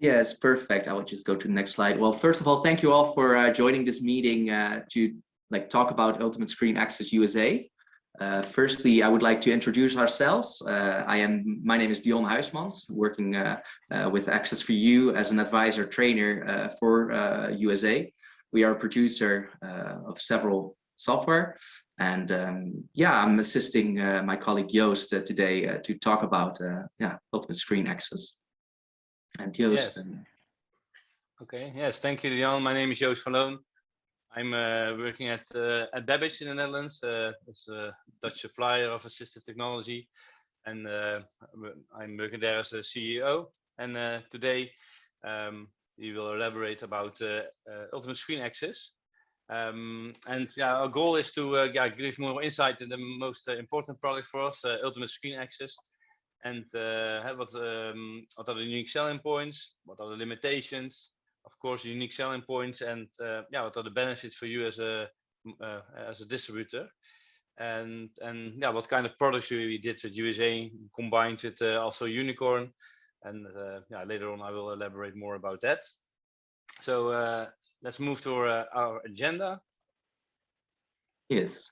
Yes, perfect. I will just go to the next slide. Well, first of all, thank you all for joining this meeting to talk about Ultimate Screen Access USA. Firstly, I would like to introduce ourselves. My name is Dion Huismans, working with Access for You as an advisor trainer for USA. We are a producer of several software, and I'm assisting my colleague Joost today to talk about Ultimate Screen Access. And Joost. Yes. Okay. Yes. Thank you, Dion. My name is Joost van Loon. I'm working at Babbage in the Netherlands. It's a Dutch supplier of assistive technology, and I'm working there as a CEO. And today we will elaborate about Ultimate Screen Access. Our goal is to give more insight in the most important product for us, Ultimate Screen Access. And what are the unique selling points? What are the limitations? Of course, unique selling points, and what are the benefits for you as a distributor? And what kind of products we did with USA, combined with also Unicorn, and later on I will elaborate more about that. So let's move to our agenda. Yes.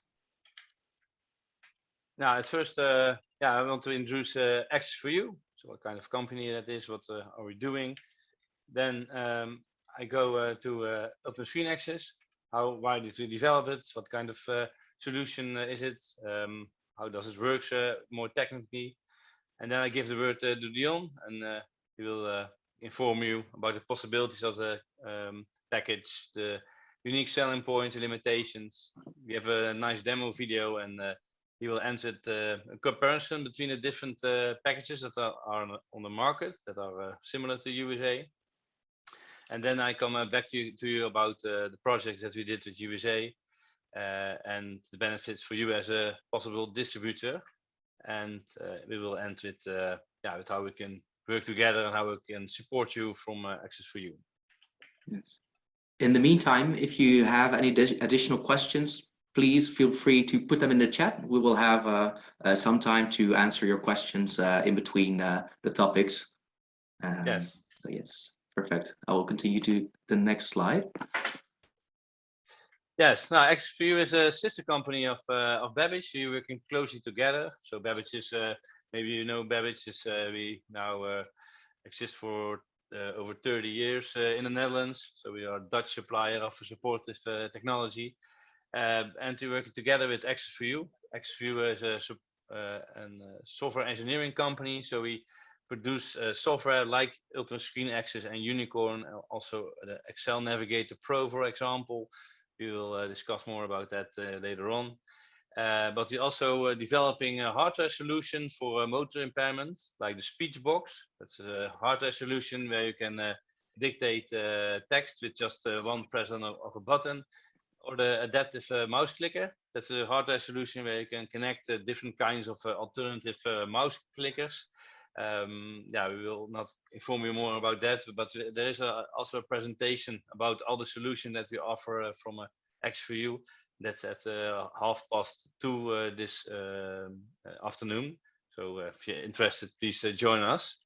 Now, at first, I want to introduce Access for You. So what kind of company that is, what are we doing? Then I go to Ultimate Screen Access. Why did we develop it? What kind of solution is it? How does it work more technically? And then I give the word to Dion, and he will inform you about the possibilities of the package, the unique selling points, the limitations. We have a nice demo video, and he will answer a comparison between the different packages that are on the market that are similar to USA. And then I come back to you about the projects that we did with USA and the benefits for you as a possible distributor. And we will end with how we can work together and how we can support you from Access for You. Yes. In the meantime, if you have any additional questions, please feel free to put them in the chat. We will have some time to answer your questions in between the topics. Yes. So yes, perfect. I will continue to the next slide. Yes. Now, Access for You is a sister company of Babbage. We're working closely together. So Babbage is, maybe you know Babbage is, we now exist for over 30 years in the Netherlands. So we are a Dutch supplier of supportive technology. And we're working together with Access for You. Access for You is a software engineering company. So we produce software like Ultimate Screen Access and Unicorn, also the Excel Navigator Pro, for example. We will discuss more about that later on. But we're also developing a hardware solution for motor impairment, like the speech box. That's a hardware solution where you can dictate text with just one press of a button. Or the adaptive mouse clicker. That's a hardware solution where you can connect different kinds of alternative mouse clickers. We will not inform you more about that, but there is also a presentation about all the solutions that we offer from Access for You. That's at 2:30 this afternoon. So if you're interested, please join us.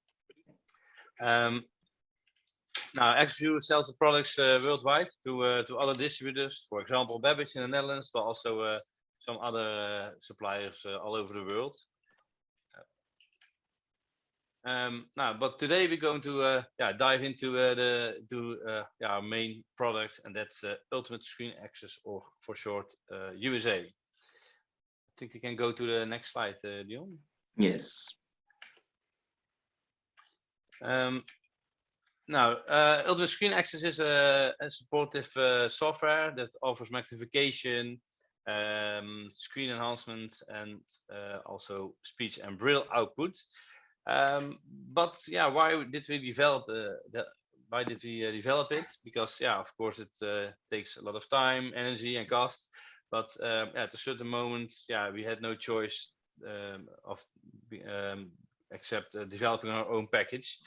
Now, Access for You sells the products worldwide to other distributors, for example, Babbage in the Netherlands, but also some other suppliers all over the world. But today we're going to dive into our main product, and that's Ultimate Screen Access, or for short, USA. I think we can go to the next slide, Dion. Yes. Now, Ultimate Screen Access is a supportive software that offers magnification, screen enhancement, and also speech and braille output. But why did we develop it? Because of course it takes a lot of time, energy, and cost. But at a certain moment, we had no choice except developing our own package.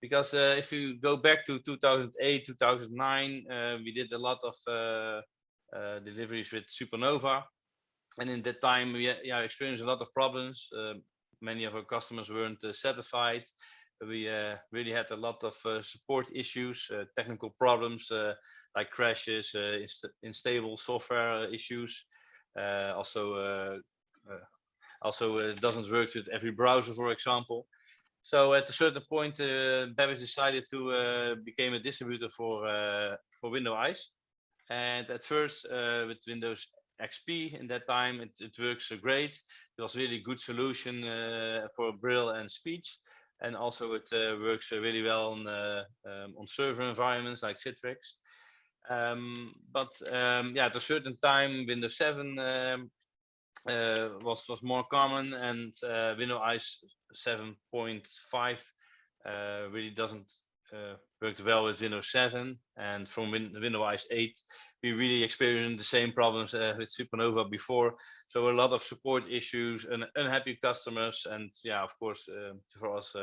Because if you go back to 2008, 2009, we did a lot of deliveries with Supernova, and in that time we experienced a lot of problems. Many of our customers weren't satisfied we really had a lot of support issues, technical problems like crashes, unstable software issues. Also, it doesn't work with every browser, for example. So at a certain point, Babbage decided to become a distributor for Windows. And at first, with Windows XP in that time, it works great. It was really good solution for Braille and speech, and also it works really well on server environments like Citrix. Yeah, at a certain time, Windows 7 was more common, and Windows 7.5 really doesn't work well with Windows 7, and from Windows 8 we really experienced the same problems with Supernova before. So a lot of support issues and unhappy customers, and yeah, of course, for us,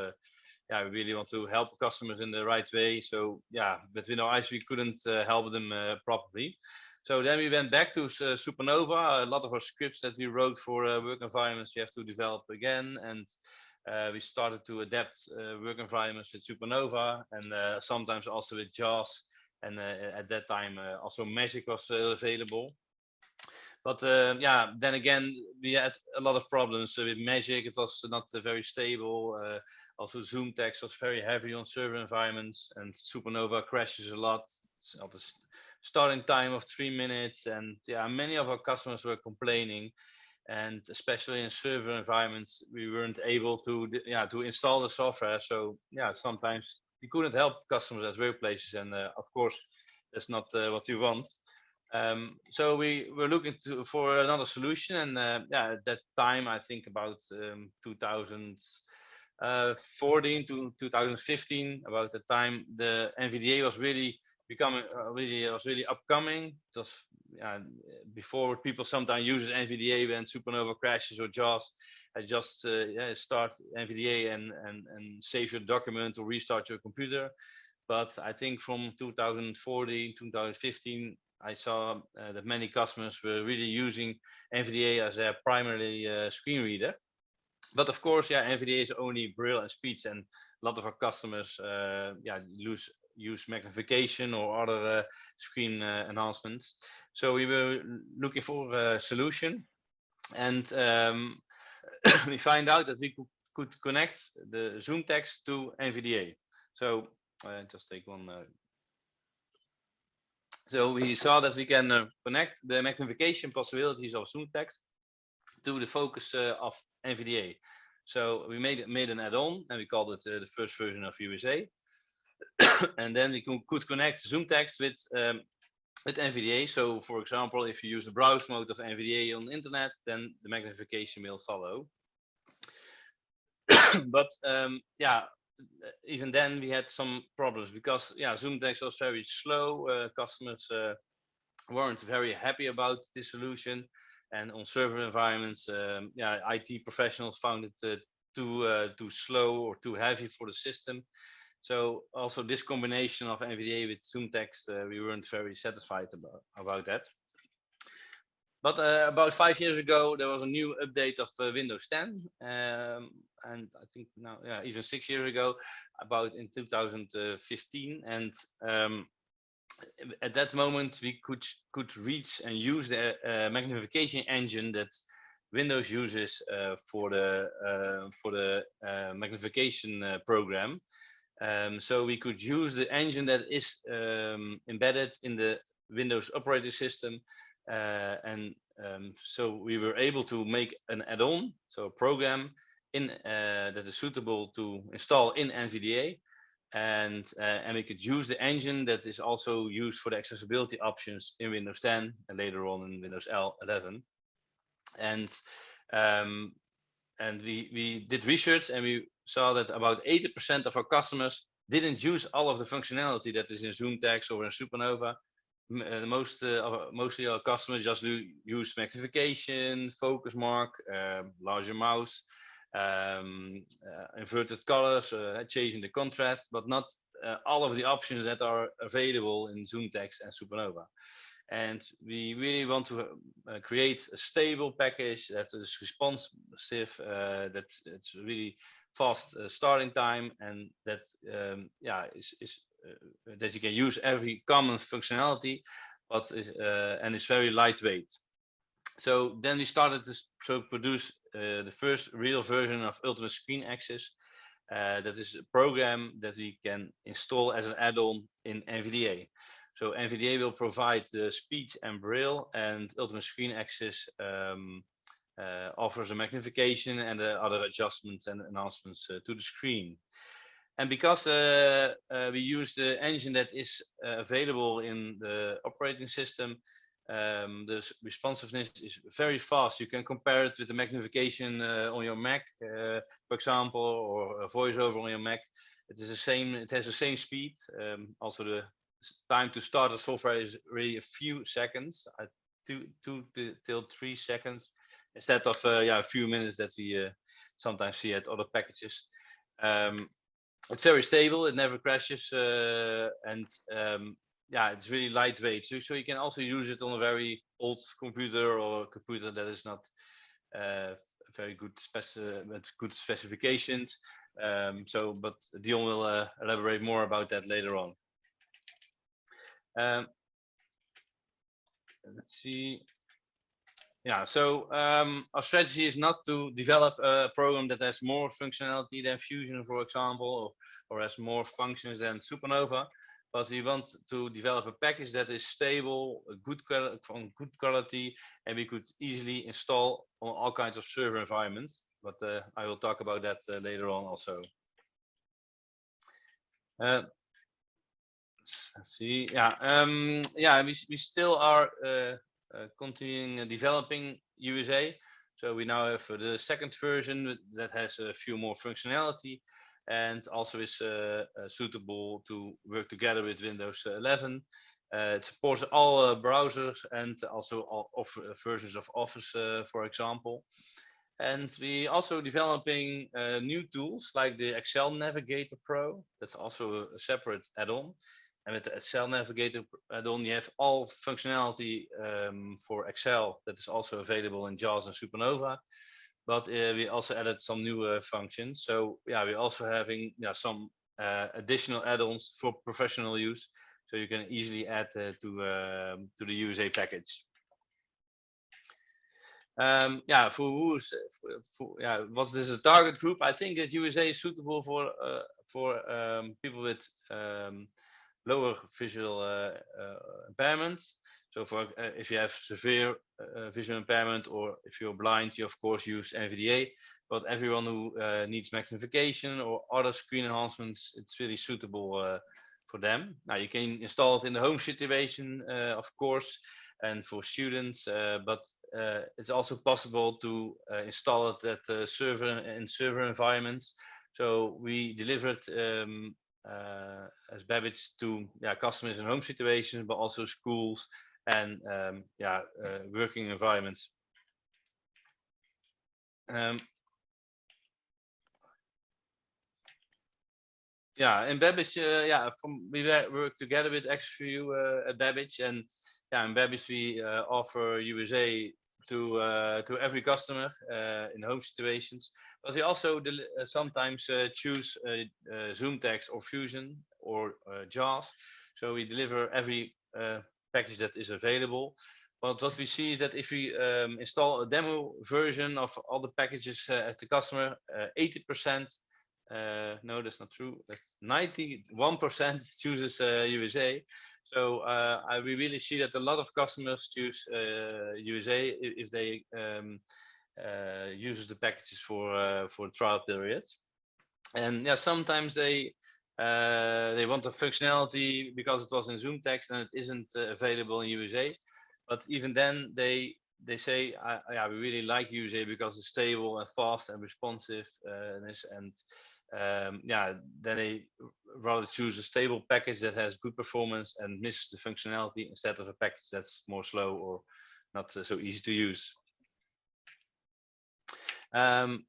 yeah, we really want to help customers in the right way. So yeah, with Windows we couldn't help them properly. So then we went back to Supernova. A lot of our scripts that we wrote for work environments we have to develop again, and we started to adapt work environments with Supernova, and sometimes also with JAWS. And at that time, also Magic was available. But yeah, then again, we had a lot of problems with Magic. It was not very stable. Also, Zoom text was very heavy on server environments, and Supernova crashes a lot. At the starting time of 3 minutes, and yeah, many of our customers were complaining. And especially in server environments, we weren't able to install the software. So yeah, sometimes we couldn't help customers at workplaces, and of course, that's not what we want. So we were looking for another solution, and yeah, at that time, I think about 2014 to 2015, about the time the NVDA was really becoming really upcoming. It was before people sometimes use NVDA when Supernova crashes or JAWS. I just start NVDA and save your document or restart your computer. But I think from 2014, 2015, I saw that many customers were really using NVDA as their primary screen reader. But of course, yeah, NVDA is only Braille and speech, and a lot of our customers use magnification or other screen enhancements. So we were looking for a solution, and we find out that we could connect the Zoom text to NVDA. So just take one. So we saw that we can connect the magnification possibilities of Zoom text to the focus of NVDA. So we made an add-on, and we called it the first version of USA. And then we could connect Zoom text with NVDA. So for example, if you use the browse mode of NVDA on the internet, then the magnification will follow. But yeah, even then we had some problems because yeah, Zoom text was very slow. Customers weren't very happy about this solution, and on server environments, yeah, IT professionals found it too slow or too heavy for the system. So also this combination of NVDA with Zoom text, we weren't very satisfied about that. But about 5 years ago, there was a new update of Windows 10, and I think now, yeah, even 6 years ago, about in 2015, and at that moment we could reach and use the magnification engine that Windows uses for the magnification program. So we could use the engine that is embedded in the Windows operating system, and so we were able to make an add-on, so a program that is suitable to install in NVDA, and we could use the engine that is also used for the accessibility options in Windows 10 and later on in Windows 11. And we did research, and we saw that about 80% of our customers didn't use all of the functionality that is in Zoom text or in Supernova. Mostly our customers just use magnification, focus mark, larger mouse, inverted colors, changing the contrast, but not all of the options that are available in Zoom text and Supernova. And we really want to create a stable package that is responsive, that it's really fast starting time, and that that you can use every common functionality, but and it's very lightweight. So then we started to produce the first real version of Ultimate Screen Access. That is a program that we can install as an add-on in NVDA. So NVDA will provide the speech and braille, and Ultimate Screen Access offers a magnification and other adjustments and enhancements to the screen. And because we use the engine that is available in the operating system, the responsiveness is very fast. You can compare it with the magnification on your Mac, for example, or a voiceover on your Mac. It is the same. It has the same speed. Also, the time to start the software is really a few seconds, 2 till 3 seconds, instead of a few minutes that we sometimes see at other packages. It's very stable. It never crashes, and it's really lightweight. So you can also use it on a very old computer or a computer that is not very good with good specifications. But Dion will elaborate more about that later on. Let's see. Yeah, so our strategy is not to develop a program that has more functionality than Fusion, for example, or has more functions than Supernova, but we want to develop a package that is stable, from good quality, and we could easily install on all kinds of server environments. But I will talk about that later on also. Let's see. We still are continuing developing USA. So we now have the second version that has a few more functionality, and also is suitable to work together with Windows 11. It supports all browsers and also all versions of Office, for example. And we also developing new tools like the Excel Navigator Pro. That's also a separate add-on. And with the Excel Navigator add-on, you have all functionality for Excel that is also available in JAWS and Supernova. But we also added some new functions. So yeah, we're also having some additional add-ons for professional use. So you can easily add to the USA package. What's this a target group? I think that USA is suitable for people with lower visual impairment. So for if you have severe visual impairment, or if you're blind, you of course use NVDA. But everyone who needs magnification or other screen enhancements, it's really suitable for them. Now you can install it in the home situation, of course, and for students, but it's also possible to install it at server environments. So we delivered as Babbage to customers in home situations, but also schools and working environments. In Babbage, we work together with Exhibitor at Babbage, and in Babbage we offer USA to every customer in home situations. But we also sometimes choose Zoom Text or Fusion or JAWS. So we deliver every package that is available. But what we see is that if we install a demo version of all the packages at the customer, 80%, no, that's not true. That's 91% chooses USA. So we really see that a lot of customers choose USA if they use the packages for trial periods. And sometimes they want the functionality because it was in Zoom Text and it isn't available in USA. But even then, they say, we really like USA because it's stable and fast and responsive, then they rather choose a stable package that has good performance and misses the functionality instead of a package that's more slow or not so easy to use. In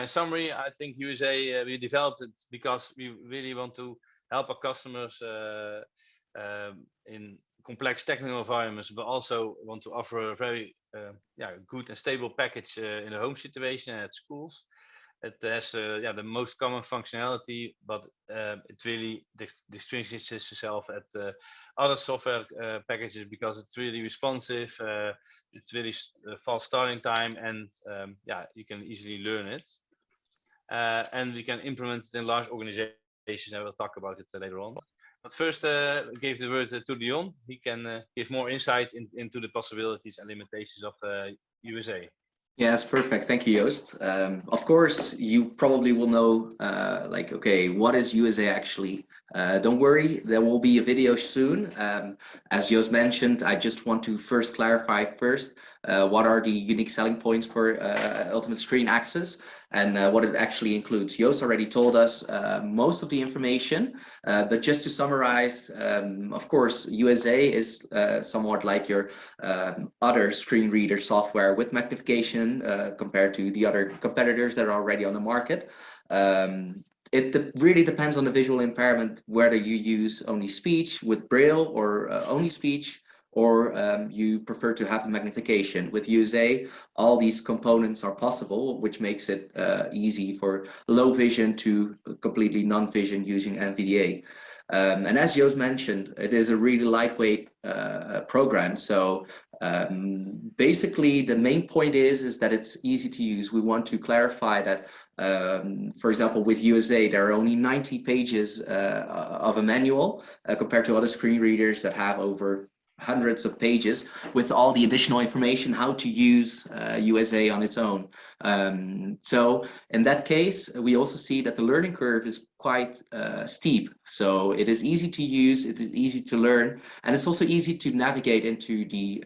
summary, I think USA, we developed it because we really want to help our customers in complex technical environments, but also want to offer a very good and stable package in a home situation and at schools. It has the most common functionality, but it really distinguishes itself at other software packages because it's really responsive. It's really fast starting time, and you can easily learn it. And we can implement it in large organizations, and we'll talk about it later on. But first, give the word to Dion. He can give more insight into the possibilities and limitations of USA. Yes, perfect. Thank you, Joost. Of course, you probably will know, okay, what is USA actually? Don't worry, there will be a video soon. As Joost mentioned, I just want to first clarify what are the unique selling points for Ultimate Screen Access and what it actually includes. Joost already told us most of the information, but just to summarize, of course, USA is somewhat like your other screen reader software with magnification compared to the other competitors that are already on the market. It really depends on the visual impairment, whether you use only speech with Braille or only speech, or you prefer to have the magnification. With USA, all these components are possible, which makes it easy for low vision to completely non-vision using NVDA. And as Joost mentioned, it is a really lightweight program. So basically, the main point is that it's easy to use. We want to clarify that, for example, with USA, there are only 90 pages of a manual compared to other screen readers that have over hundreds of pages with all the additional information how to use USA on its own. So in that case, we also see that the learning curve is quite steep. So it is easy to use, it is easy to learn, and it's also easy to navigate into the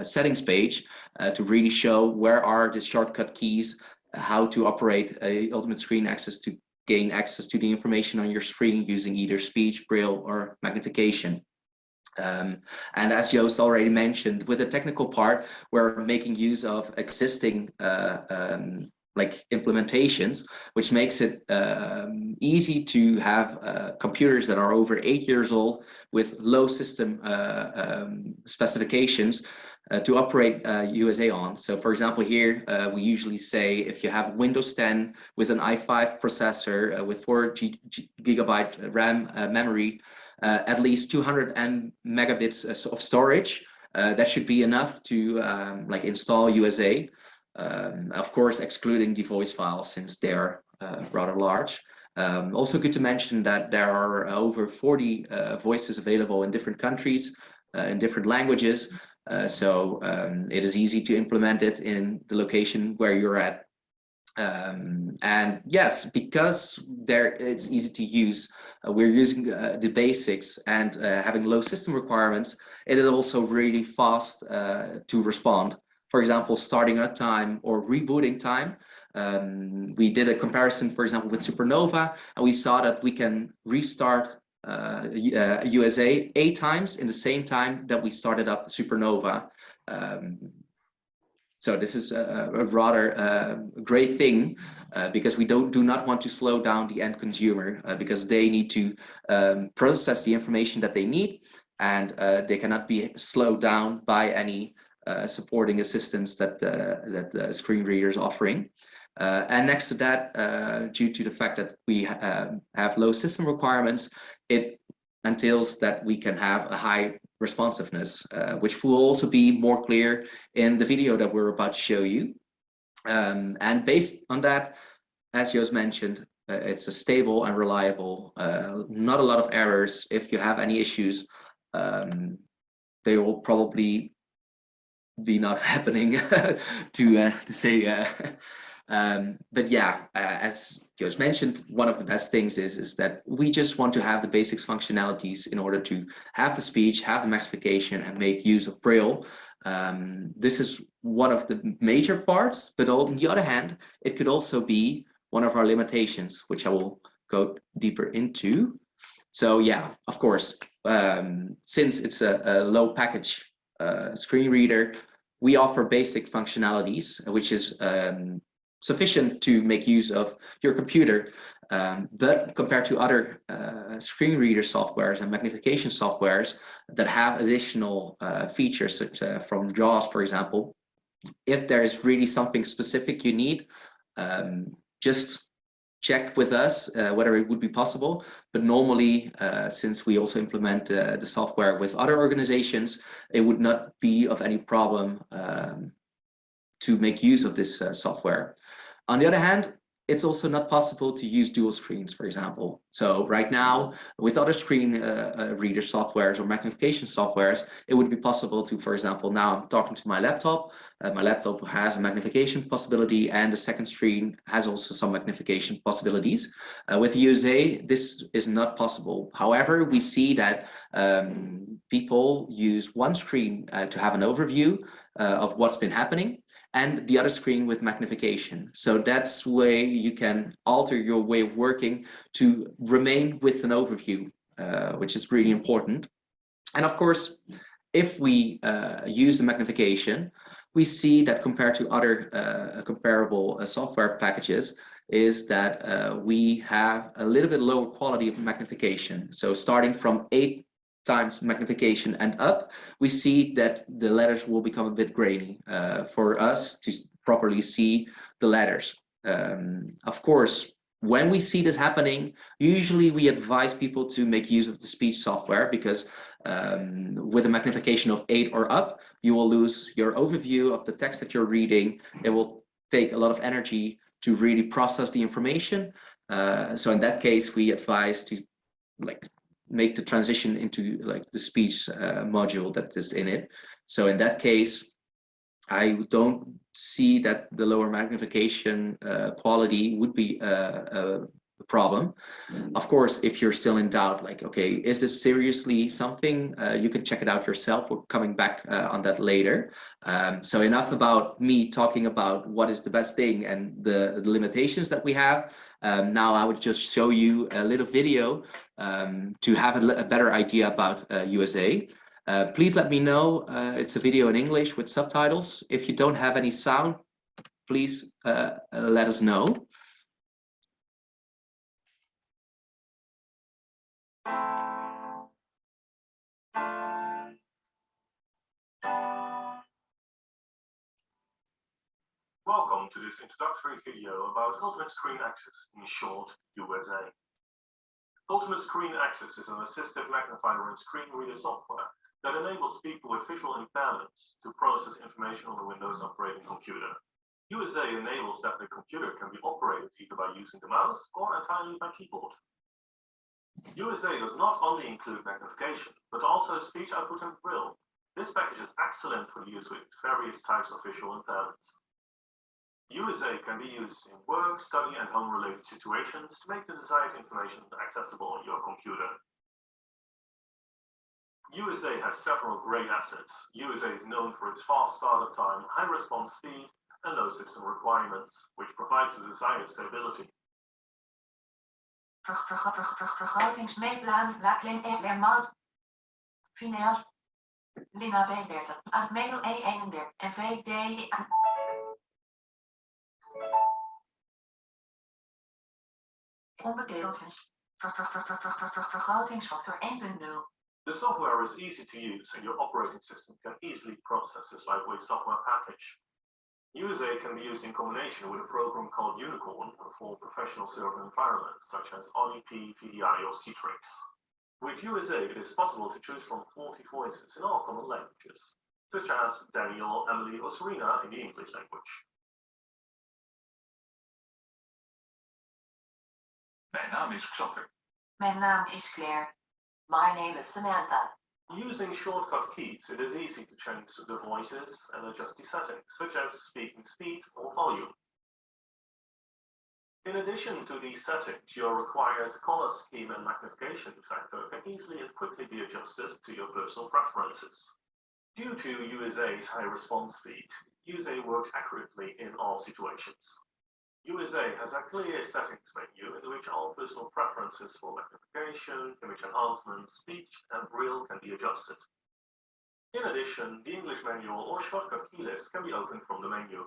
settings page to really show where are the shortcut keys, how to operate a Ultimate Screen Access to gain access to the information on your screen using either speech, Braille, or magnification. And as Joost already mentioned, with the technical part, we're making use of existing implementations, which makes it easy to have computers that are over 8 years old with low system specifications to operate USA on. So for example, here we usually say if you have Windows 10 with an i5 processor with 4 GB RAM memory, at least 200 megabits of storage, that should be enough to install USA. Of course, excluding the voice files since they're rather large. Also good to mention that there are over 40 voices available in different countries, in different languages. So it is easy to implement it in the location where you're at. And yes, because it's easy to use, we're using the basics and having low system requirements. It is also really fast to respond. For example, starting up time or rebooting time. We did a comparison, for example, with Supernova, and we saw that we can restart USA 8 times in the same time that we started up Supernova. So this is a rather great thing because we do not want to slow down the end consumer because they need to process the information that they need, and they cannot be slowed down by any supporting assistance that the screen reader is offering. And next to that, due to the fact that we have low system requirements, it entails that we can have a high responsiveness, which will also be more clear in the video that we're about to show you. And based on that, as Joost mentioned, it's a stable and reliable, not a lot of errors. If you have any issues, they will probably be not happening to say. But yeah, as Joost mentioned, one of the best things is that we just want to have the basics functionalities in order to have the speech, have the magnification, and make use of Braille. This is one of the major parts, but on the other hand, it could also be one of our limitations, which I will go deeper into. So yeah, of course, since it's a low package screen reader, we offer basic functionalities, which is sufficient to make use of your computer. But compared to other screen reader softwares and magnification softwares that have additional features, such from JAWS, for example, if there is really something specific you need, just check with us whether it would be possible. But normally, since we also implement the software with other organizations, it would not be of any problem to make use of this software. On the other hand, it's also not possible to use dual screens, for example. So right now, with other screen reader softwares or magnification softwares, it would be possible to, for example, now I'm talking to my laptop. My laptop has a magnification possibility, and the second screen has also some magnification possibilities. With USA, this is not possible. However, we see that people use one screen to have an overview of what's been happening, and the other screen with magnification. So that's way you can alter your way of working to remain with an overview, which is really important. And of course, if we use the magnification, we see that compared to other comparable software packages, is that we have a little bit lower quality of magnification. So starting from 8 times magnification and up, we see that the letters will become a bit grainy for us to properly see the letters. Of course, when we see this happening, usually we advise people to make use of the speech software, because with a magnification of 8 or up, you will lose your overview of the text that you're reading. It will take a lot of energy to really process the information. So in that case, we advise to make the transition into the speech module that is in it. So in that case, I don't see that the lower magnification quality would be a problem. Of course, if you're still in doubt, okay, is this seriously something, you can check it out yourself. We're coming back on that later. So enough about me talking about what is the best thing and the limitations that we have. Now I would just show you a little video to have a better idea about USA. Please let me know. It's a video in English with subtitles. If you don't have any sound, please let us know. Welcome to this introductory video about Ultimate Screen Access, in short, USA. Ultimate Screen Access is an assistive magnifier and screen reader software that enables people with visual impairments to process information on the Windows operating computer. USA enables that the computer can be operated either by using the mouse or entirely by keyboard. USA does not only include magnification, but also speech output and Braille. This package is excellent for use with various types of visual impairments. USA can be used in work, study, and home-related situations to make the desired information accessible on your computer. USA has several great assets. USA is known for its fast startup time, high response speed, and low system requirements, which provides the desired stability. Vergrotingsmeetplan, Laklin Lermout, Fineas, Lina Bourehtit, Admail E31 en VD. Onbekend vergrotingsfactor 1.0. The software is easy to use and your operating system can easily process this lightweight software package. USA can be used in combination with a program called Unicorn for professional server environments such as RDP, VDI or Citrix. With USA, it is possible to choose from 40 voices in all common languages, such as Daniel, Emily or Serena in the English language. Mijn naam is Xander. Mijn naam is Claire. My name is Samantha. Using shortcut keys, it is easy to change the voices and adjust the settings, such as speaking speed or volume. In addition to these settings, your required color scheme and magnification factor can easily and quickly be adjusted to your personal preferences. Due to USA's high response speed, USA works accurately in all situations. USA has a clear settings menu in which all personal preferences for magnification, image enhancement, speech, and Braille can be adjusted. In addition, the English manual or shortcut key list can be opened from the menu.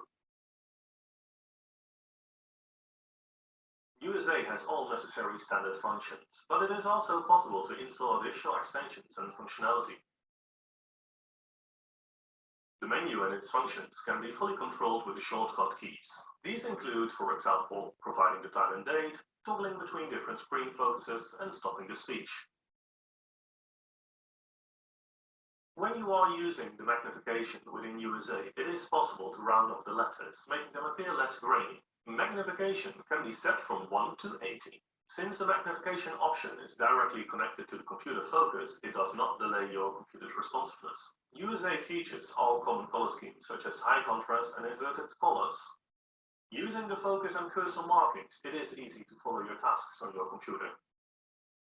USA has all necessary standard functions, but it is also possible to install additional extensions and functionality. The menu and its functions can be fully controlled with the shortcut keys. These include, for example, providing the time and date, toggling between different screen focuses, and stopping the speech. When you are using the magnification within USA, it is possible to round off the letters, making them appear less grainy. Magnification can be set from 1 to 80. Since the magnification option is directly connected to the computer focus, it does not delay your computer's responsiveness. USA features all common color schemes, such as high contrast and inverted colors. Using the focus and cursor markings, it is easy to follow your tasks on your computer.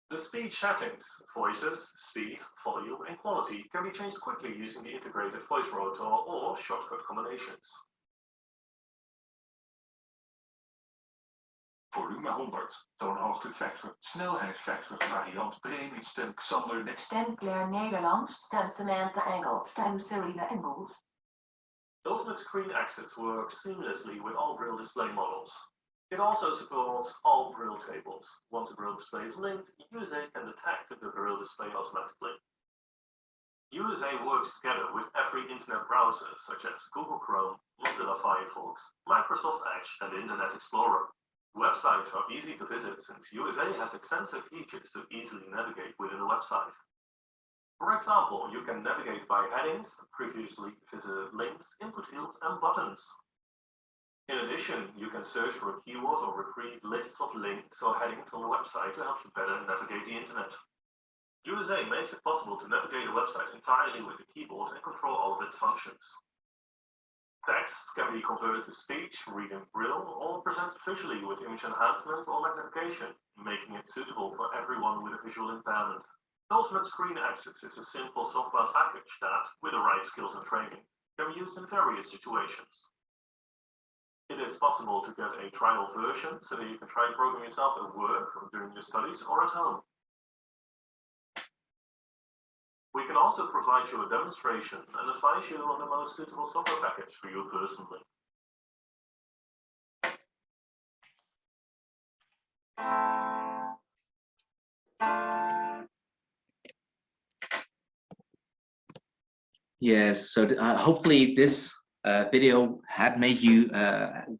The speech settings, voices, speed, volume, and quality can be changed quickly using the integrated voice rotor or shortcut combinations. Volume 100, toonhoogte 50, snelheid 50, variant premium, stem Xander, Stem Claire Nederlands, stem Samantha Engels, stem Serena Engels. Ultimate Screen Access works seamlessly with all Braille display models. It also supports all Braille tables. Once a Braille display is linked, USA can detect the Braille display automatically. USA works together with every internet browser, such as Google Chrome, Mozilla Firefox, Microsoft Edge, and Internet Explorer. Websites are easy to visit since USA has extensive features to easily navigate within a website. For example, you can navigate by headings, previously visited links, input fields, and buttons. In addition, you can search for a keyword or retrieve lists of links or headings on the website to help you better navigate the internet. USA makes it possible to navigate a website entirely with the keyboard and control all of its functions. Texts can be converted to speech, read in Braille, or presented visually with image enhancement or magnification, making it suitable for everyone with a visual impairment. Ultimate Screen Access is a simple software package that, with the right skills and training, can be used in various situations. It is possible to get a trial version so that you can try to program yourself at work, or during your studies, or at home. We can also provide you a demonstration and advise you on the most suitable software package for you personally. Yes, so hopefully this video had made you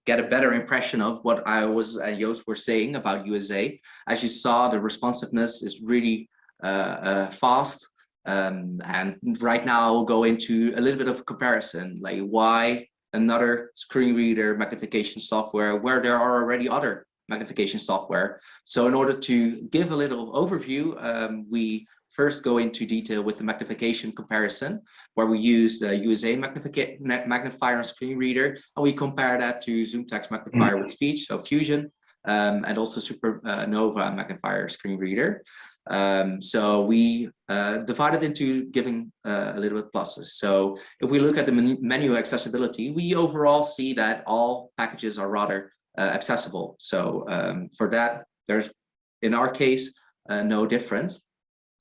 get a better impression of what I was and Joost were saying about USA. As you saw, the responsiveness is really fast. And right now I'll go into a little bit of comparison, like why another screen reader magnification software where there are already other magnification software. So in order to give a little overview, we first go into detail with the magnification comparison, where we use the USA magnifier and screen reader, and we compare that to Zoom Text magnifier with speech, so Fusion, and also Supernova magnifier screen reader. So we divided into giving a little bit pluses. So if we look at the menu accessibility, we overall see that all packages are rather accessible. So for that, there's, in our case, no difference.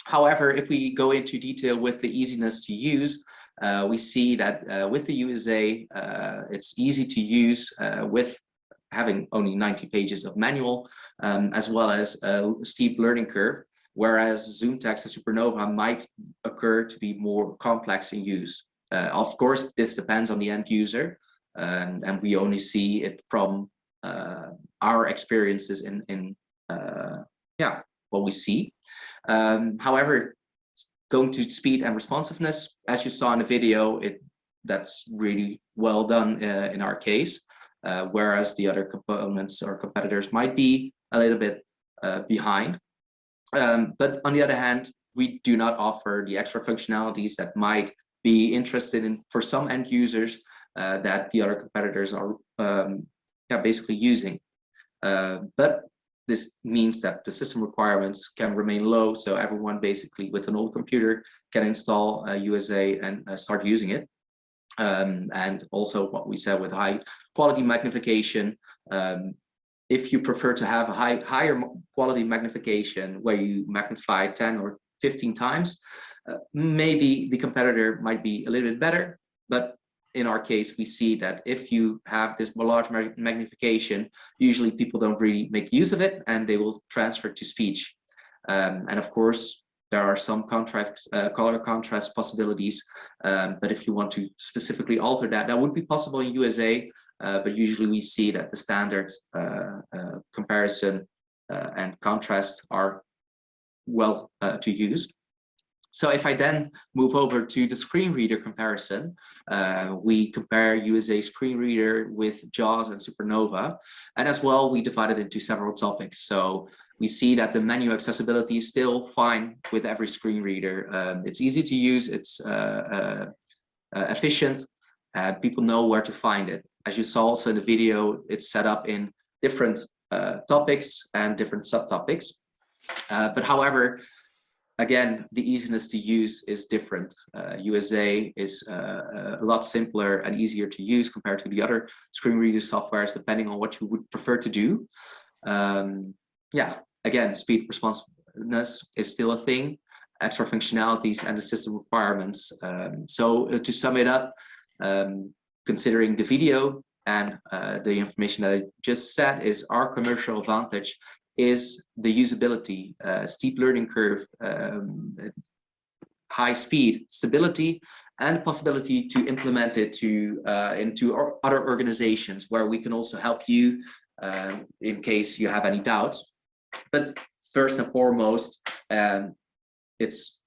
However, if we go into detail with the easiness to use, we see that with the USA, it's easy to use with having only 90 pages of manual, as well as a steep learning curve, whereas Zoom Text and Supernova might occur to be more complex in use. Of course, this depends on the end user, and we only see it from our experiences in what we see. However, going to speed and responsiveness, as you saw in the video, that's really well done in our case, whereas the other components or competitors might be a little bit behind. But on the other hand, we do not offer the extra functionalities that might be interested in for some end users that the other competitors are basically using. But this means that the system requirements can remain low, so everyone basically with an old computer can install USA and start using it. And also what we said with high quality magnification, if you prefer to have a higher quality magnification where you magnify 10 or 15 times, maybe the competitor might be a little bit better, but in our case, we see that if you have this large magnification, usually people don't really make use of it and they will transfer to speech. And of course, there are some color contrast possibilities, but if you want to specifically alter that, that would be possible in USA, but usually we see that the standard comparison and contrast are well to use. So if I then move over to the screen reader comparison, we compare USA screen reader with JAWS and Supernova, and as well we divide it into several topics. So we see that the menu accessibility is still fine with every screen reader. It's easy to use, it's efficient, and people know where to find it. As you saw also in the video, it's set up in different topics and different subtopics. But however, again, the easiness to use is different. USA is a lot simpler and easier to use compared to the other screen reader softwares, depending on what you would prefer to do. Yeah, again, speed responsiveness is still a thing, extra functionalities and the system requirements. So to sum it up, considering the video and the information that I just said, is our commercial advantage is the usability, steep learning curve, high speed, stability, and the possibility to implement it into other organizations where we can also help you in case you have any doubts. But first and foremost, it's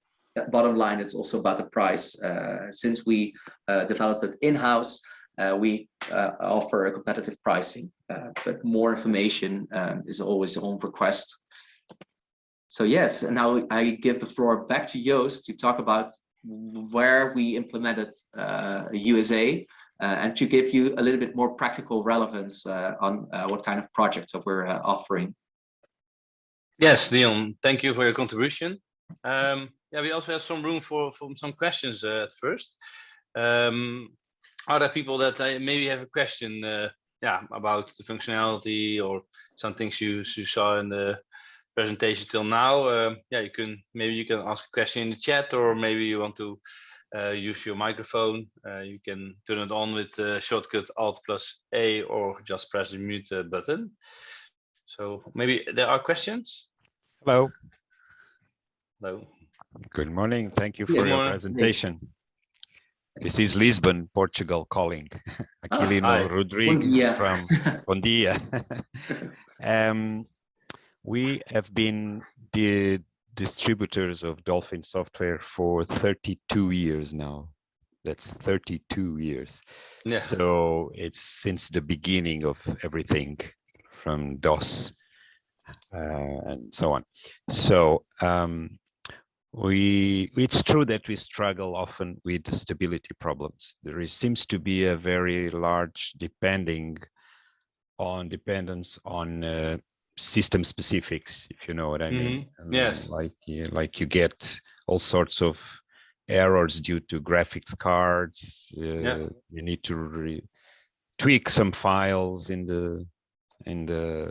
bottom line, it's also about the price. Since we developed it in-house, we offer a competitive pricing, but more information is always on request. So yes, and now I give the floor back to Joost to talk about where we implemented USA and to give you a little bit more practical relevance on what kind of projects that we're offering. Yes, Dion, thank you for your contribution. Yeah, we also have some room for some questions at first. Are there people that maybe have a question about the functionality or some things you saw in the presentation till now? Yeah, maybe you can ask a question in the chat, or maybe you want to use your microphone. You can turn it on with the shortcut Alt+A or just press the mute button. So maybe there are questions. Hello. Hello. Good morning. Thank you for your presentation. This is Lisbon, Portugal calling. Aquilino Rodrigues from Bom Dia. We have been the distributors of Dolphin software for 32 years now. That's 32 years. Yeah. So it's since the beginning of everything from DOS and so on. So it's true that we struggle often with stability problems. There seems to be a very large dependence on system specifics, if you know what I mean. Yes. Like you get all sorts of errors due to graphics cards. You need to tweak some files in the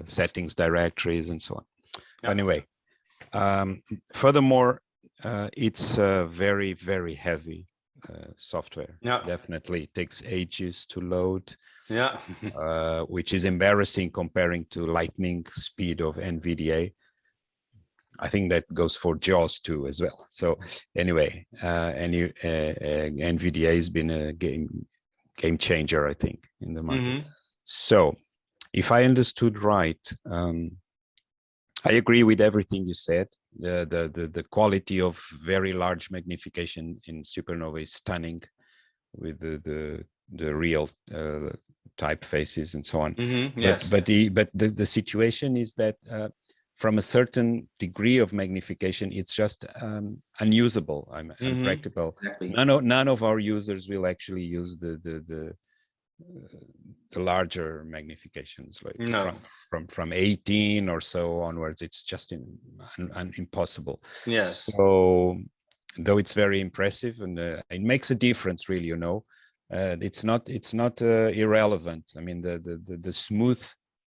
settings directories and so on. Yeah. Anyway, furthermore, it's a very, very heavy software. Yeah. Definitely, it takes ages to load. Yeah. Which is embarrassing comparing to lightning speed of NVDA. I think that goes for JAWS too as well. So anyway, NVDA has been a game changer, I think, in the market. Mm-hmm. So if I understood right, I agree with everything you said. The quality of very large magnification in Supernova is stunning, with the real typefaces and so on. Mm-hmm, yes. But the situation is that from a certain degree of magnification, it's just unusable, unpractical. Exactly. None of our users will actually use the larger magnifications, like from 18 or so onwards. It's just impossible. Yes. So though it's very impressive and it makes a difference, really, you know. It's not irrelevant. I mean, the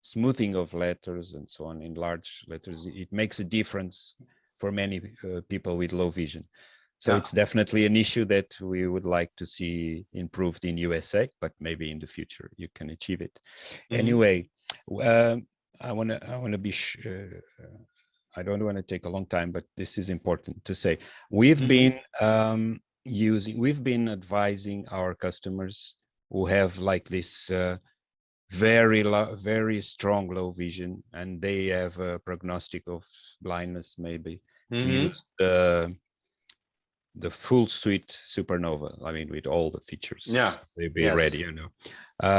smoothing of letters and so on in large letters, it makes a difference for many people with low vision. So Yeah. it's definitely an issue that we would like to see improved in USA, but maybe in the future you can achieve it. Anyway, I want to be sure. I don't want to take a long time, but this is important to say. We've been we've been advising our customers who have like this very strong low vision, and they have a prognostic of blindness maybe, to use the full suite Supernova. I mean, with all the features. Yeah. They'll be ready, you know.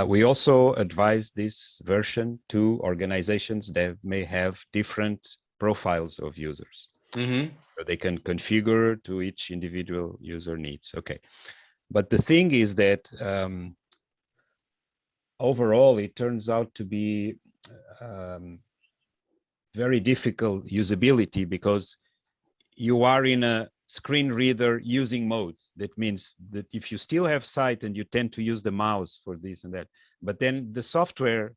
We also advise this version to organizations that may have different profiles of users. So they can configure to each individual user needs. Okay. But the thing is that overall, it turns out to be very difficult usability, because you are in a screen reader using mode. That means that if you still have sight and you tend to use the mouse for this and that, but then the software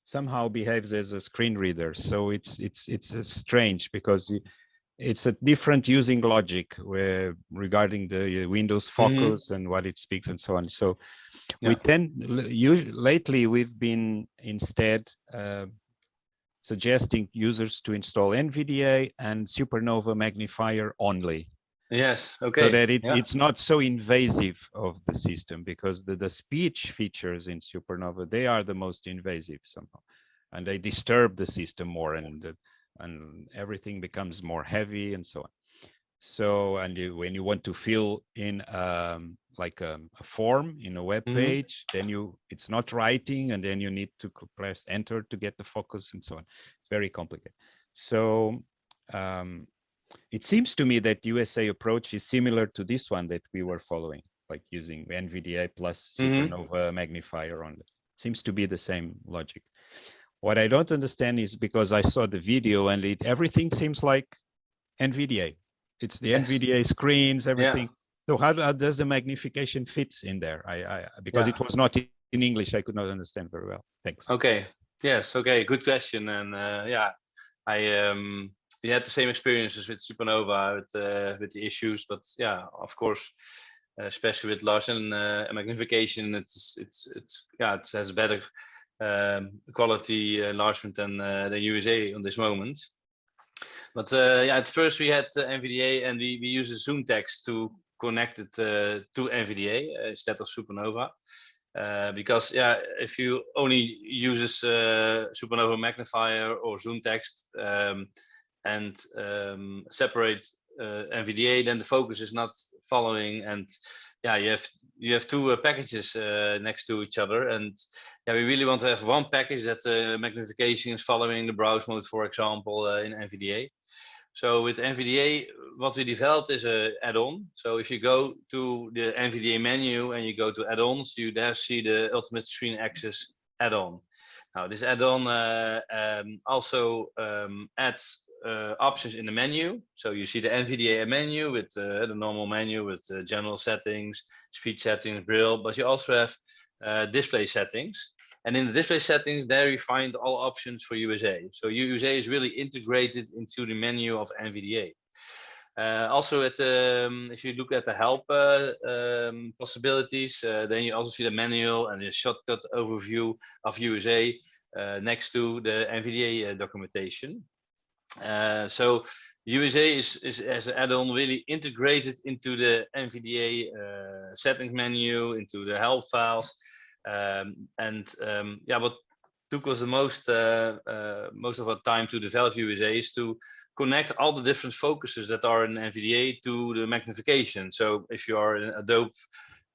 somehow behaves as a screen reader. So it's strange, because it's a different using logic where regarding the Windows focus and what it speaks and so on. So we tend, lately we've been instead suggesting users to install NVDA and Supernova magnifier only. Yes. Okay. So that it's not so invasive of the system, because the speech features in Supernova, they are the most invasive somehow, and they disturb the system more, and everything becomes more heavy and so on. So, and when you want to fill in like a form in a web page, then it's not writing, and then you need to press enter to get the focus and so on. It's very complicated. So it seems to me that USA approach is similar to this one that we were following, like using NVDA plus Supernova magnifier only. It seems to be the same logic. What I don't understand is, because I saw the video and everything seems like NVDA. It's the NVDA screens, everything. So how does the magnification fits in there? Because it was not in English, I could not understand very well. Thanks. Okay. Yes. Okay. Good question. And we had the same experiences with Supernova with the issues, but yeah, of course, especially with large magnification, it has better quality enlargement than the USA on this moment. But at first we had NVDA, and we use a zoom text to connect it to NVDA instead of Supernova. Because if you only use Supernova magnifier or zoom text and separate NVDA, then the focus is not following, and you have two packages next to each other, and we really want to have one package that magnification is following the browse mode, for example, in NVDA. So with NVDA, what we developed is an add-on. So if you go to the NVDA menu and you go to add-ons, you there see the Ultimate Screen Access add-on. Now this add-on also adds options in the menu. So you see the NVDA menu with the normal menu with general settings, speech settings, Braille, but you also have display settings. And in the display settings, there you find all options for USA. So USA is really integrated into the menu of NVDA. Also, if you look at the help possibilities, then you also see the manual and the shortcut overview of USA next to the NVDA documentation. So USA is as an add-on really integrated into the NVDA settings menu, into the help files. What took us the most of our time to develop USA is to connect all the different focuses that are in NVDA to the magnification. So if you are in Adobe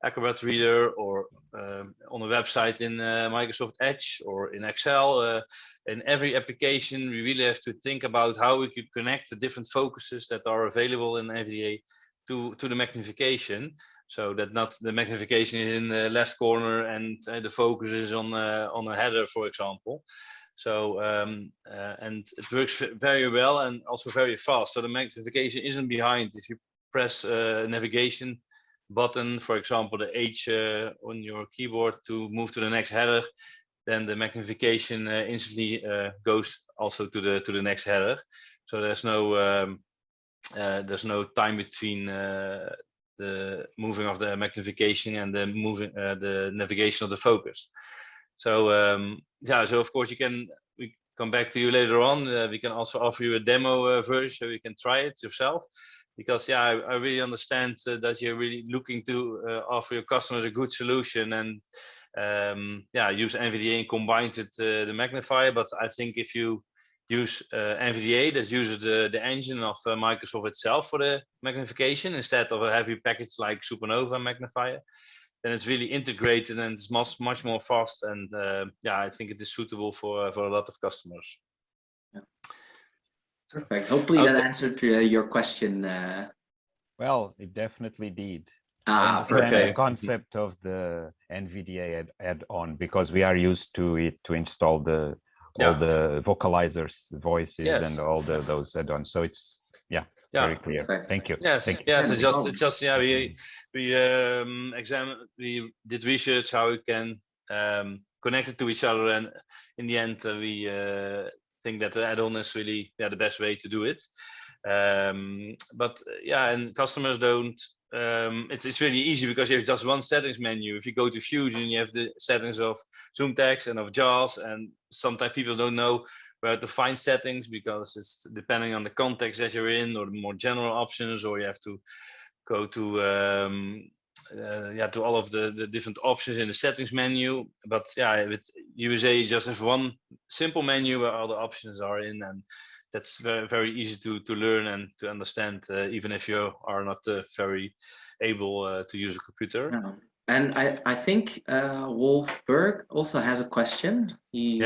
Acrobat Reader or on a website in Microsoft Edge or in Excel, in every application, we really have to think about how we could connect the different focuses that are available in NVDA to the magnification. So that not the magnification is in the left corner and the focus is on a header, for example. So and it works very well and also very fast. So the magnification isn't behind. If you press a navigation button, for example, the H on your keyboard to move to the next header, then the magnification instantly goes also to the next header. So there's no there's no time between the moving of the magnification and the the navigation of the focus. So yeah, so of course we come back to you later on. We can also offer you a demo version so you can try it yourself. Because yeah, I really understand that you're really looking to offer your customers a good solution and yeah, use NVDA and combine it with the magnifier. But I think if you use NVDA that uses the engine of Microsoft itself for the magnification instead of a heavy package like Supernova magnifier, then it's really integrated and it's much more fast. And yeah, I think it is suitable for a lot of customers. Yeah. Perfect. Hopefully that answered your question. Well, it definitely did. Perfect. The concept of the NVDA add-on, because we are used to it to install all the vocalizers, voices, and all those add-ons. So it's very clear. Perfect. Thank you. Yes, Thank you. yes. It's just yeah. We did research how we can connect it to each other, and in the end, we think that the add-on is really the best way to do it. But yeah, and customers don't. It's really easy because you have just one settings menu. If you go to Fusion, you have the settings of zoom text and of JAWS, and sometimes people don't know where to find settings because it's depending on the context that you're in or the more general options, or you have to go to to all of the different options in the settings menu. But yeah, with USA you just have one simple menu where all the options are in, and that's very, very easy to learn and to understand, even if you are not very able to use a computer. Yeah. And I think Wolfberg also has a question. He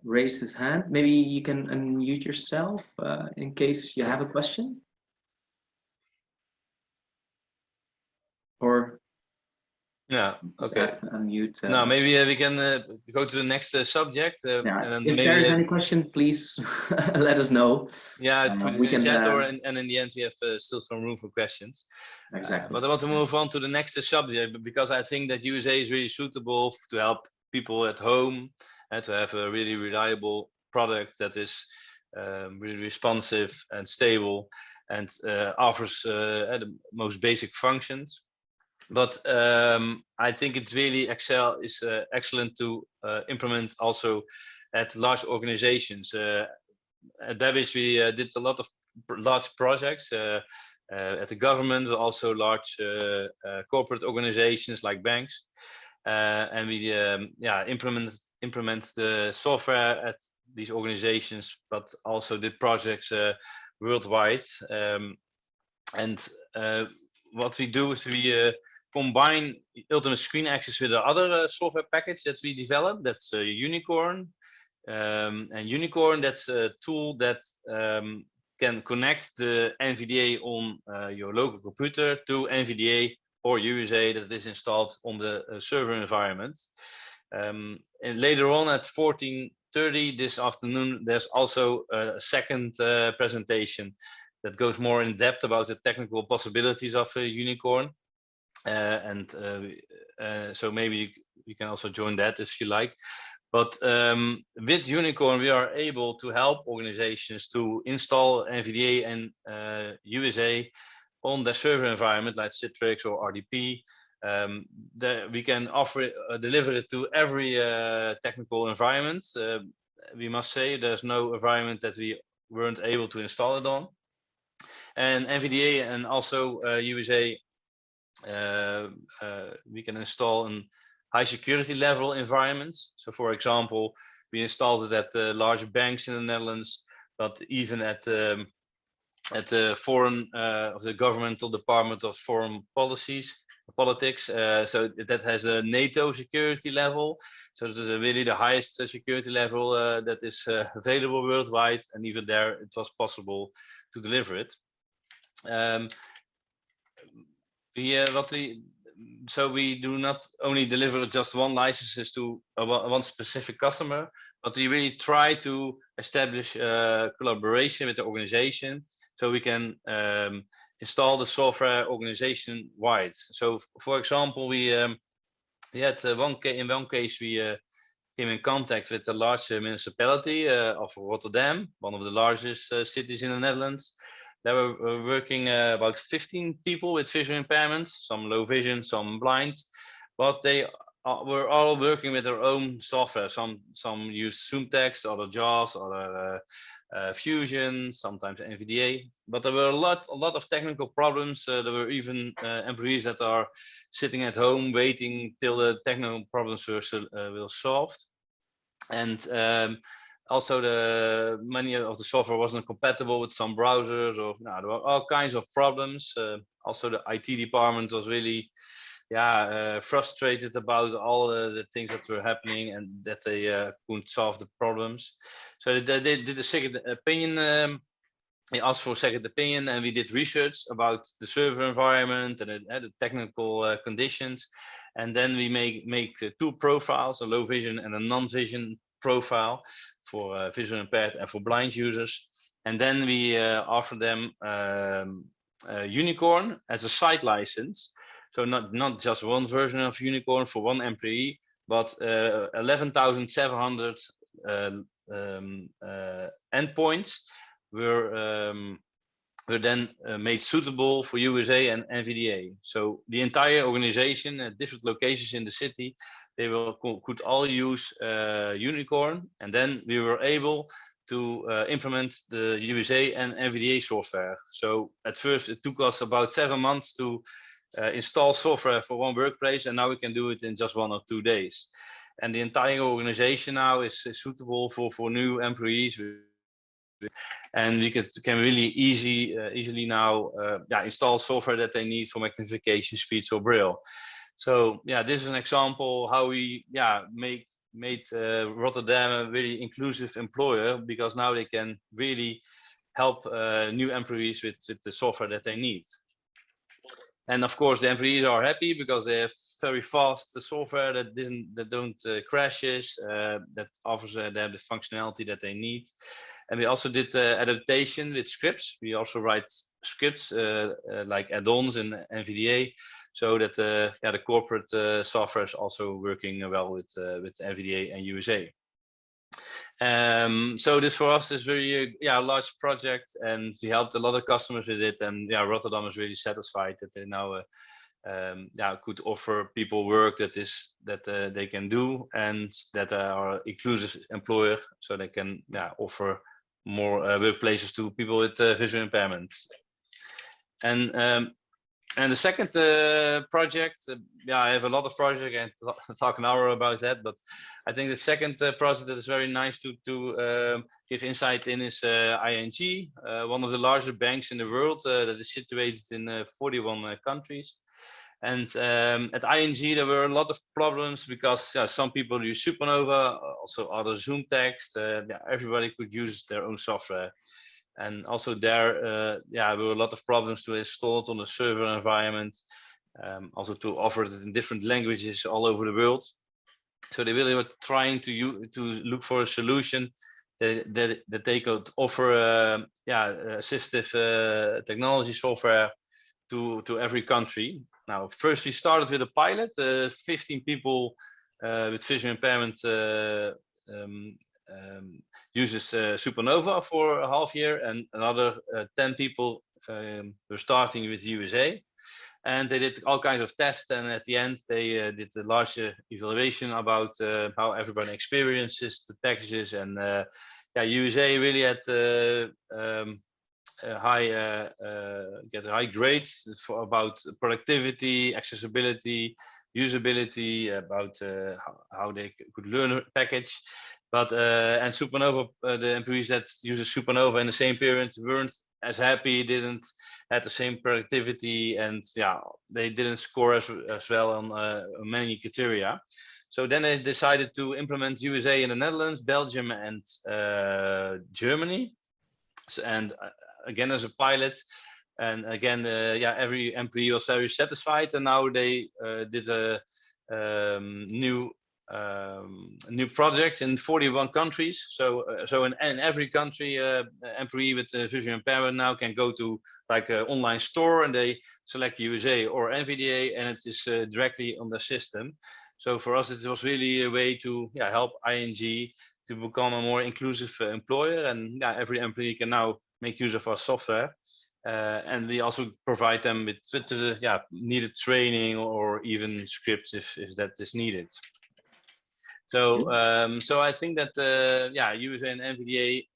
raised his hand. Maybe you can unmute yourself in case you have a question. Or okay. Have to unmute. No, maybe we can go to the next subject. And if maybe, there is any question, please let us know. Yeah, put it in the chat, and in the end we have still some room for questions. Exactly. But I want to move on to the next subject because I think that USA is really suitable to help people at home and to have a really reliable product that is really responsive and stable and offers the most basic functions. But I think it's really excellent to implement also at large organizations. At Babbage, we did a lot of large projects at the government, but also large corporate organizations like banks, and we implement the software at these organizations, but also did projects worldwide. And what we do is we combine Ultimate Screen Access with the other software package that we developed. That's Unicorn. And Unicorn, that's a tool that can connect the NVDA on your local computer to NVDA or USA that is installed on the server environment. And later on at 14:30 this afternoon, there's also a second presentation that goes more in depth about the technical possibilities of Unicorn. So maybe you can also join that if you like. But with Unicorn, we are able to help organizations to install NVDA and USA on their server environment like Citrix or RDP. We can deliver it to every technical environment. We must say there's no environment that we weren't able to install it on. And NVDA and also USA, we can install in high security level environments. So for example, we installed it at large banks in the Netherlands, but even at the foreign of the governmental department of foreign politics. So that has a NATO security level. So this is really the highest security level that is available worldwide. And even there, it was possible to deliver it. So we do not only deliver just one licenses to one specific customer, but we really try to establish collaboration with the organization so we can install the software organization wide. So for example, we had in one case we came in contact with a large municipality of Rotterdam, one of the largest cities in the Netherlands. There were working about 15 people with vision impairments, some low vision, some blind, but they were all working with their own software. Some use ZoomText, other JAWS, other Fusion, sometimes NVDA. But there were a lot of technical problems. There were even employees that are sitting at home waiting till the technical problems were solved. And also, many of the software wasn't compatible with some browsers, or there were all kinds of problems. Also, the IT department was really frustrated about all the things that were happening and that they couldn't solve the problems. So they did a second opinion. They asked for a second opinion, and we did research about the server environment and the technical conditions. And then we make two profiles, a low vision and a non-vision profile for visually impaired and for blind users. And then we offer them Unicorn as a site license. So not just one version of Unicorn for one employee, but 11,700 endpoints were then made suitable for USA and NVDA. So the entire organization at different locations in the city, they could all use Unicorn, and then we were able to implement the USA and NVDA software. So at first it took us about 7 months to install software for one workplace, and now we can do it in just 1 or 2 days. And the entire organization now is suitable for new employees, and we can really easily now install software that they need for magnification, speech, or braille. So this is an example how we made Rotterdam a very inclusive employer, because now they can really help new employees with the software that they need. And of course, the employees are happy because they have very fast software that don't crashes, that offers them the functionality that they need. And we also did adaptation with scripts. We also write scripts like add-ons in NVDA, so that the corporate software is also working well with NVDA and USA. So this for us is very large project, and we helped a lot of customers with it, and Rotterdam is really satisfied that they now could offer people work that they can do, and that are inclusive employer, so they can offer more workplaces to people with visual impairments. And the second project, I have a lot of projects and talk an hour about that, but I think the second project that is very nice to give insight in is ING, one of the largest banks in the world that is situated in 41 countries. And at ING, there were a lot of problems because some people use Supernova, also other ZoomText. Everybody could use their own software. And also there were a lot of problems to install it on the server environment, also to offer it in different languages all over the world. So they really were trying to look for a solution that they could offer assistive technology software to every country. Now, first we started with a pilot, 15 people with vision impairment uses Supernova for a half year, and another 10 people were starting with USA, and they did all kinds of tests, and at the end they did a large evaluation about how everybody experiences the packages, and USA really had get high grades about productivity, accessibility, usability, about how they could learn a package. But and Supernova, the employees that uses Supernova in the same period weren't as happy, didn't have the same productivity, and they didn't score as well on many criteria. So then they decided to implement USA in the Netherlands, Belgium, and Germany, and again as a pilot. And again, every employee was very satisfied, and now they did a new projects in 41 countries. So in every country, employee with visual impairment now can go to like an online store, and they select USA or NVDA, and it is directly on the system. So for us, it was really a way to help ING to become a more inclusive employer, and every employee can now make use of our software. And we also provide them with the needed training or even scripts if that is needed. So so I think that USA and NVDA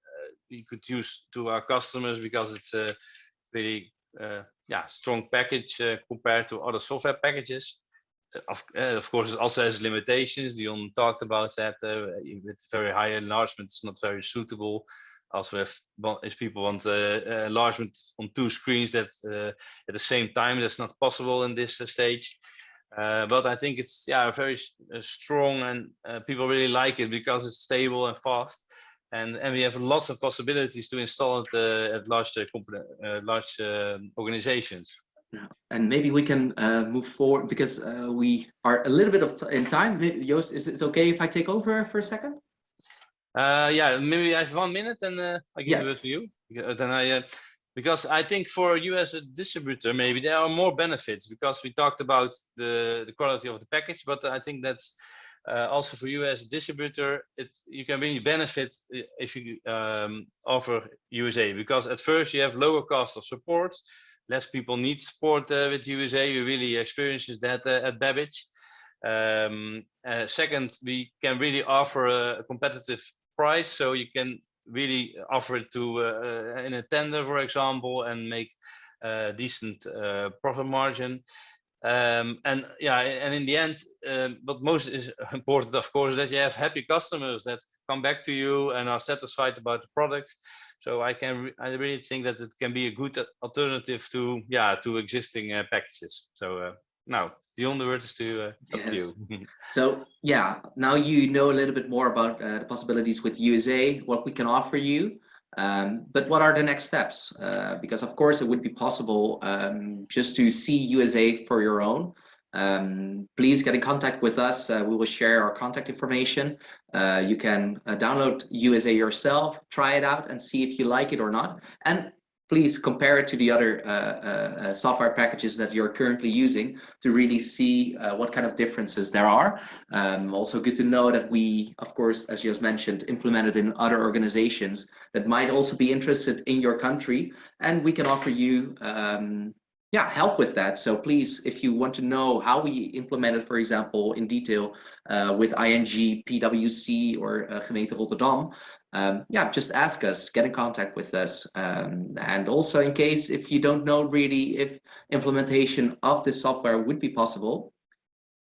we could use to our customers because it's a very strong package compared to other software packages. Of course, it also has limitations. Dion talked about that. With very high enlargement, it's not very suitable. Also, if people want enlargement on 2 screens that at the same time, that's not possible in this stage. But I think it's very strong, and people really like it because it's stable and fast, and we have lots of possibilities to install it at large organizations. Yeah. And maybe we can move forward because we are a little bit in time. Joost, is it okay if I take over for a second? Maybe I have 1 minute and I give it to you. Then because I think for you as a distributor, maybe there are more benefits because we talked about the quality of the package, but I think that's also for you as a distributor, you can really benefit if you offer USA, because at first you have lower cost of support, less people need support with USA. We really experiences that at Babbage. Second, we can really offer a competitive price, so you can really offer it to in a tender, for example, and make decent profit margin. And in the end, but most is important, of course, that you have happy customers that come back to you and are satisfied about the product. So I really think that it can be a good alternative to existing packages. So now Dion, the word is up to you. So now you know a little bit more about the possibilities with USA, what we can offer you. But what are the next steps? Because of course it would be possible just to see USA for your own. Please get in contact with us. We will share our contact information. You can download USA yourself, try it out and see if you like it or not. And please compare it to the other software packages that you're currently using to really see what kind of differences there are. Also good to know that we, of course, as Joost mentioned, implemented in other organizations that might also be interested in your country, and we can offer you help with that. So please, if you want to know how we implemented, for example, in detail with ING, PwC or Gemeente Rotterdam, just ask us, get in contact with us. And also in case if you don't know really if implementation of this software would be possible,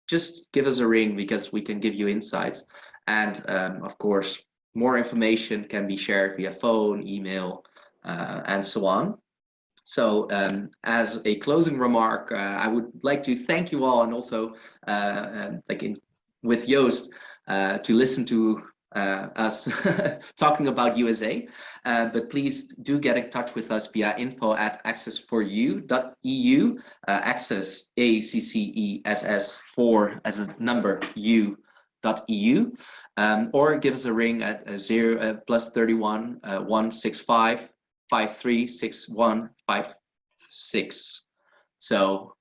just give us a ring because we can give you insights. And of course, more information can be shared via phone, email, and so on. So as a closing remark, I would like to thank you all, and also with Joost to listen to us talking about USA, but please do get in touch with us via info@access4u.eu, access ACCESS4 as a number u.eu, or give us a ring at +31 165 536156. So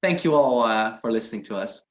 thank you all for listening to us.